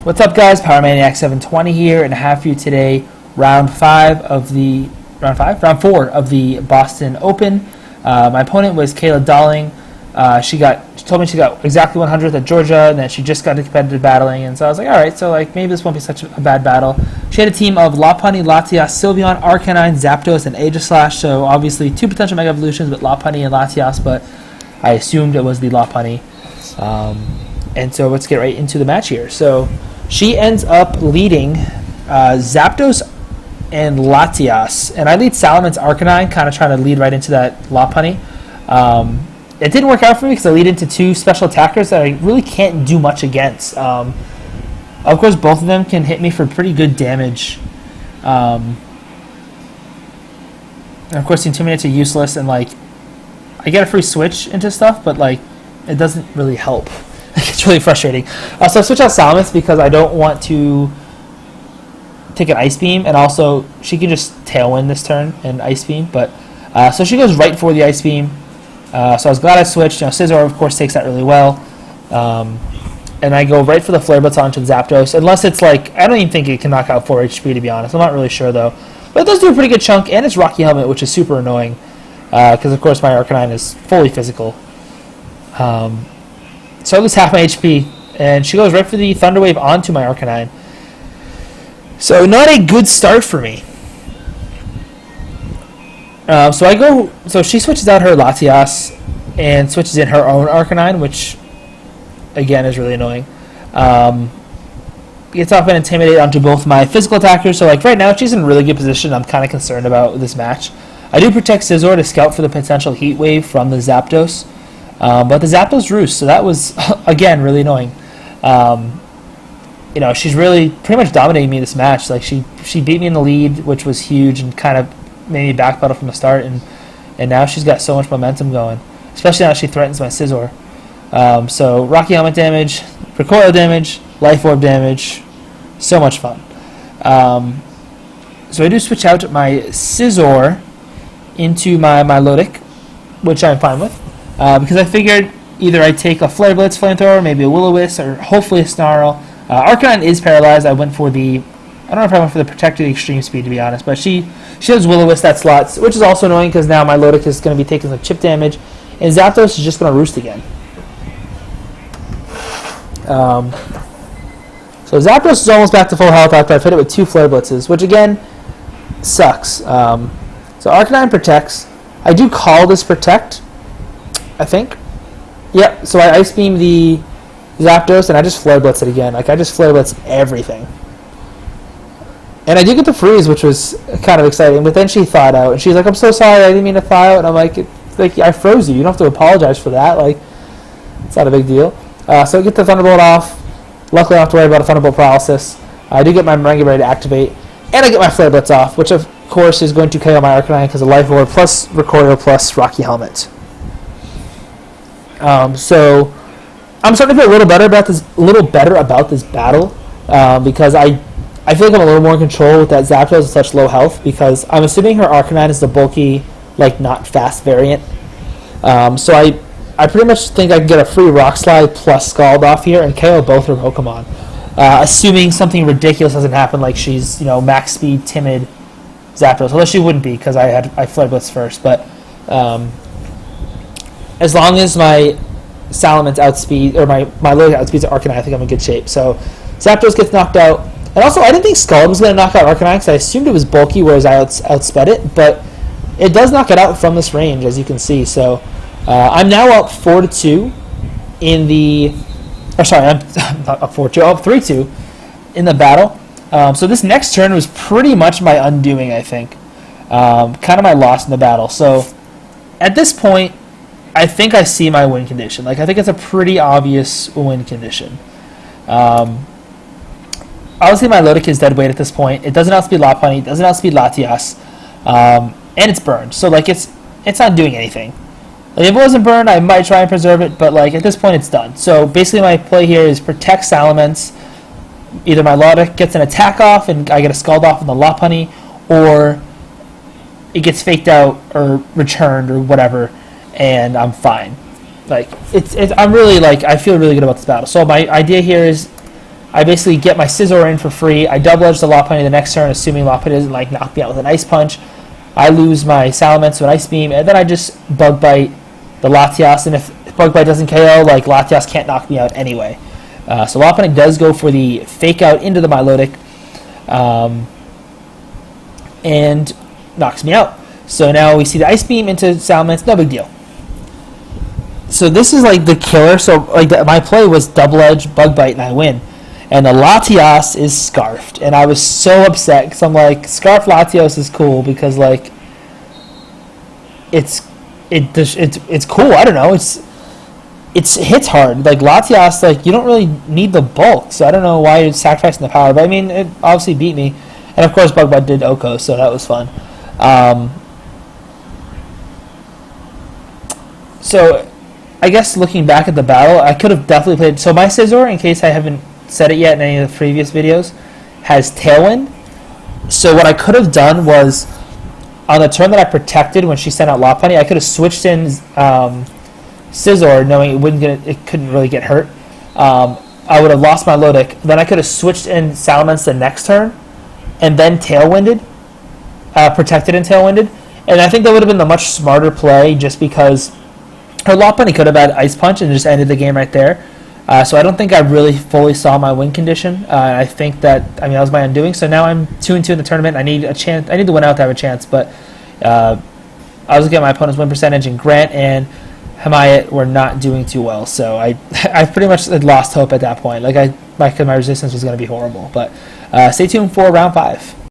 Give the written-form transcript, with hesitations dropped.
What's up, guys? Power Maniac 720 here, and I have for you today round four of the Boston Open. My opponent was Kayla Daehling. She told me she got exactly 100th at Georgia, and then she just got into competitive battling, and so I was like, all right, so like maybe this won't be such a bad battle. She had a team of Lopunny, Latias, Sylveon, Arcanine, Zapdos, and Aegislash. So obviously two potential Mega Evolutions with Lopunny and Latias, but I assumed it was the Lopunny. And so let's get right into the match here. So she ends up leading Zapdos and Latias, and I lead Salaman's Arcanine, kind of trying to lead right into that Lopunny. It didn't work out for me because I lead into two special attackers that I really can't do much against. Of course, both of them can hit me for pretty good damage. And of course, the Intimidates are useless, and like I get a free switch into stuff, but like it doesn't really help. It's really frustrating. So I switch out Salamis because I don't want to take an Ice Beam, and also she can just Tailwind this turn and Ice Beam. But so she goes right for the Ice Beam. So I was glad I switched. Scizor, of course, takes that really well. And I go right for the Flare Blitz onto Zapdos, unless it's like, I don't even think it can knock out 4 HP, to be honest. I'm not really sure, though. But it does do a pretty good chunk, and it's Rocky Helmet, which is super annoying, because, of course, my Arcanine is fully physical. So I lose half my HP, and she goes right for the Thunder Wave onto my Arcanine. So not a good start for me. So she switches out her Latias and switches in her own Arcanine, which again is really annoying. Gets off and Intimidate onto both my physical attackers. So like right now she's in a really good position. I'm kind of concerned about this match. I do protect Scizor to scout for the potential Heat Wave from the Zapdos, but the Zapdos roost, so that was again really annoying. She's really pretty much dominating me this match. Like she beat me in the lead, which was huge, and kind of made me backpedal from the start, and now she's got so much momentum going, especially now she threatens my Scizor. So Rocky Helmet damage, recoil damage, Life Orb damage, so much fun. So I do switch out my Scizor into my Milotic, which I'm fine with, because I figured either I take a Flare Blitz Flamethrower, maybe a Will-O-Wisp, or hopefully a Snarl. Arcanine is paralyzed. I don't know if I went for the Protected Extreme Speed, to be honest, but she has Will-O-Wisp that slots, which is also annoying because now my Milotic is going to be taking some chip damage, and Zapdos is just going to roost again. So Zapdos is almost back to full health after I've hit it with 2 Flare Blitzes, which again sucks. So Arcanine protects. I do call this Protect, I think. Yep, so I Ice Beam the Zapdos, and I just Flare Blitz it again. Like, I just Flare Blitz everything. And I did get the freeze, which was kind of exciting, but then she thawed out, and she's like, I'm so sorry, I didn't mean to thaw out, and I'm like, I froze you. You don't have to apologize for that. Like, it's not a big deal. So I get the Thunderbolt off. Luckily, I don't have to worry about a Thunderbolt paralysis. I do get my Merengue ready to activate, and I get my Flare Blitz off, which, of course, is going to KO my Arcanine because of Life Orb plus Recoil plus Rocky Helmet. So I'm starting to feel a little better about this battle, because I feel like I'm a little more in control with that Zapdos at such low health, because I'm assuming her Arcanine is the bulky, like, not fast variant. So I pretty much think I can get a free Rock Slide plus Scald off here and KO both her Pokemon. Assuming something ridiculous doesn't happen, like she's, max speed, timid Zapdos. Although she wouldn't be, because I Flare Blitz first. But as long as my Salamence outspeed, or my Milotic outspeeds Arcanine, I think I'm in good shape. So Zapdos gets knocked out. And also, I didn't think Scald was going to knock out Arcanine, because I assumed it was bulky, whereas I outsped it. But it does knock it out from this range, as you can see. So I'm now up 4-2 in the... I'm not up 4-2. I'm up 3-2 in the battle. So this next turn was pretty much my undoing, I think. Kind of my loss in the battle. So at this point, I think I see my win condition. Like, I think it's a pretty obvious win condition. Obviously, my Milotic is dead weight at this point. It doesn't outspeed Lopunny. It doesn't outspeed Latias. And it's burned. So, like, it's not doing anything. Like, if it wasn't burned, I might try and preserve it. But, like, at this point, it's done. So, basically, my play here is protect Salamence. Either my Milotic gets an attack off and I get a Scald off on the Lopunny, or it gets faked out or returned or whatever, and I'm fine. Like, I'm really, like, I feel really good about this battle. So my idea here is I basically get my Scizor in for free. I double edge the Lopunny the next turn, assuming Lopunny doesn't like knock me out with an Ice Punch. I lose my Salamence to an Ice Beam, and then I just Bug Bite the Latias, and if Bug Bite doesn't KO, like Latias can't knock me out anyway. So Lopunny does go for the Fake Out into the Milotic, and knocks me out. So now we see the Ice Beam into Salamence, no big deal. So this is like the killer. So like my play was Double Edge, Bug Bite, and I win. And the Latias is Scarfed, and I was so upset because I'm like, Scarf Latios is cool because like it's cool. I don't know. It hits hard. Like Latias, like you don't really need the bulk, so I don't know why you're sacrificing the power. But I mean, it obviously beat me, and of course Bug Bite did Oko, so that was fun. So I guess looking back at the battle, I could have definitely played. So my Scizor, in case I haven't said it yet in any of the previous videos, has Tailwind. So what I could have done was, on the turn that I protected when she sent out Lopunny, I could have switched in Scizor, knowing it couldn't really get hurt. I would have lost my Lodic. Then I could have switched in Salamence the next turn, and then Tailwinded, protected and Tailwinded. And I think that would have been the much smarter play, just because her Lopunny could have had Ice Punch and just ended the game right there. So I don't think I really fully saw my win condition. I think that, that was my undoing. So now I'm 2-2 in the tournament. I need a chance. I need to win out to have a chance. But I was looking at my opponent's win percentage, and Grant and Hamayat were not doing too well. So I pretty much had lost hope at that point. Like my resistance was going to be horrible. But stay tuned for round 5.